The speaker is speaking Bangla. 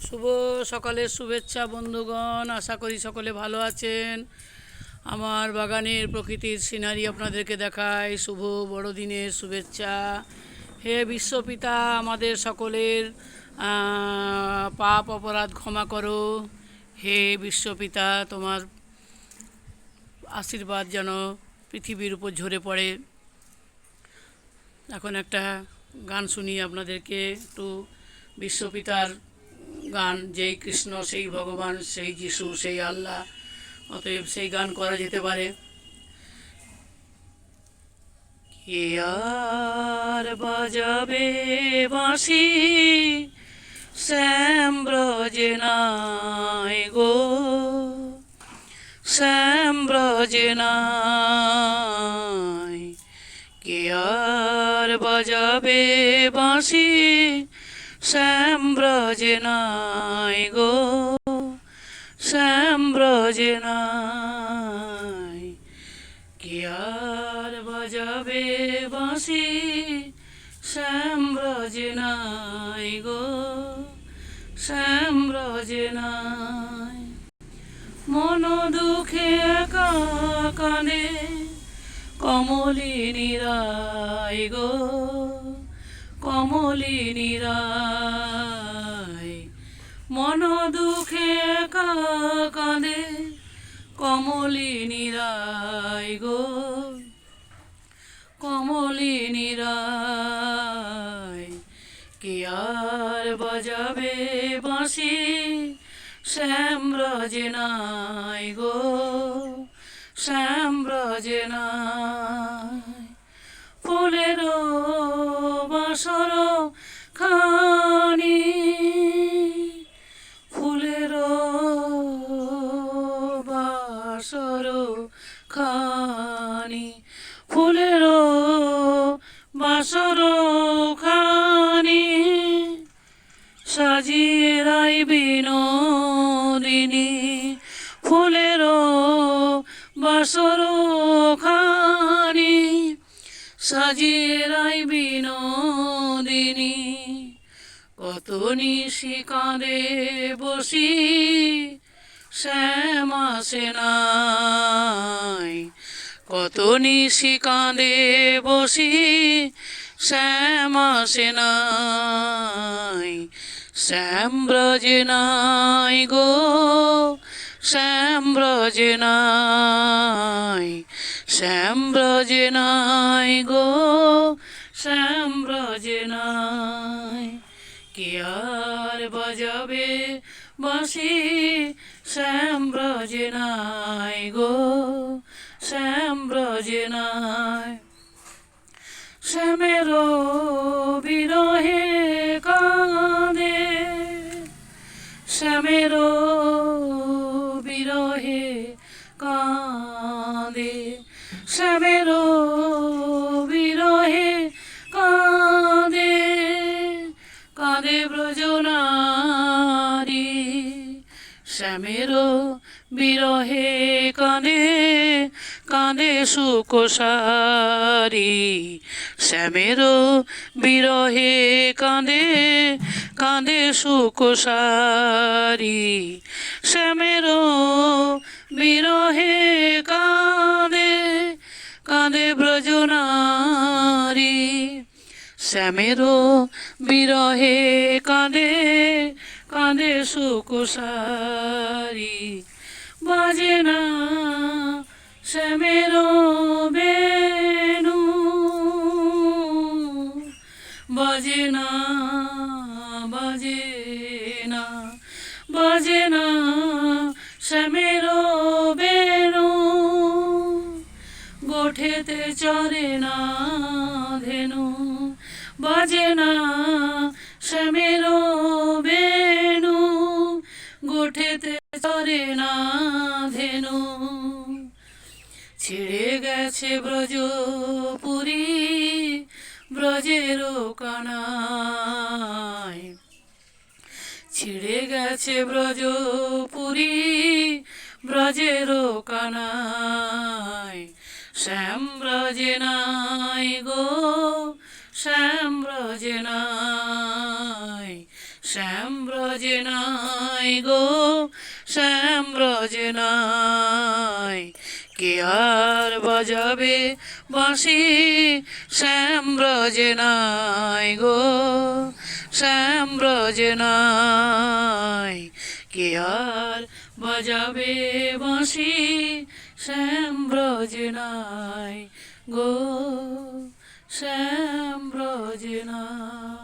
শুভ সকালের শুভেচ্ছা বন্ধুগণ, আশা করি সকলে ভালো আছেন। আমার বাগানের প্রকৃতির সিনারি আপনাদেরকে দেখায়। শুভ বড়দিনের শুভেচ্ছা। হে বিশ্বপিতা, আমাদের সকলের পাপ অপরাধ ক্ষমা করো। হে বিশ্বপিতা, তোমার আশীর্বাদ যেন পৃথিবীর উপর ঝরে পড়ে। এখন একটা গান শুনি আপনাদেরকে, একটু বিশ্বপিতার গান। যেই কৃষ্ণ সেই ভগবান, সেই যিশু সেই আল্লাহ, অতএব সেই গান করা যেতে পারে। কে আর বাজাবে বাঁশি শ্যাম ব্রজে নাই গো, শ্যাম ব্রজে নাই। কে আর বাজাবে বাঁশি শ্যাম ব্রজে নাই গো, শ্যাম ব্রজে নাই। কে আর বাজাবে বাঁশি শ্যাম ব্রজে নাই গো, শ্যাম ব্রজে নাই। মন দুঃখে একা কাঁদে কমলিনী রায় গো, কমলিনী রায়। মন দুঃখে একা কাঁদে কমলিনী রায় গো, কমলিনী রায়। কে আর বাজাবে বাঁশি শ্যাম ব্রজে নাই গো, শ্যাম ব্রজে নাই। ফুলের বাসর খানি, ফুলের বাসর খানি, ফুলের বাসর খানি সাজিয়ে রাই বিনোদিনী। ফুলের বাসর খানি সাজিয়ে রাই বিনোদিনী। কত নিশি কাঁদে বসি শ্যাম আসে নাই, কত নিশি কাঁদে বসি শ্যাম আসে নাই। শ্যাম ব্রজে নাই গো, শ্যাম ব্রজে নাই, শ্যাম ব্রজে নাই গো, শ্যাম ব্রজে নাই। কে আর বাজাবে বাঁশি শ্যাম ব্রজে নাই গো, শ্যাম ব্রজে নাই। শ্যামের বিরহে কাঁদে, শ্যামের বিরহে কাঁদে, শ্যামের বিরহে কাঁদে, কাঁদে ব্রজনারী। শ্যামের বিরহে কাঁদে, কাঁদে সুকোষারি। শ্যামের বিরহে কাঁদে, কাঁদে সুকোষারি। শ্যামের বিরহে কাঁদে, কাঁদে ব্রজনারী। শ্যামের বিরহে কাঁদে, কাঁদে সুকোষারি। বাজে না শ্যামের বেণু, বাজে না, বাজে না, বাজে না শ্যামের বেণু। গোঠেতে চরে না ধেনু, বাজে না শ্যামের বেণু। গোঠেতে চরে না ধেনু। ছেড়ে গেছে ব্রজপুরী ব্রজের কানায়, ছেড়ে গেছে ব্রজপুরী ব্রজের কানায়। শ্যাম ব্রজে নাই গো, শ্যাম ব্রজে নাই, শ্যাম ব্রজে নাই গো, শ্যাম ব্রজে নাই, কে আর বাজাবে বাঁশি, শ্যাম ব্রজে নাই গো, শ্যাম ব্রজে নাই, কে আর বাজাবে বাঁশি, শ্যাম ব্রজে নাই গো, শ্যাম ব্রজে নাই।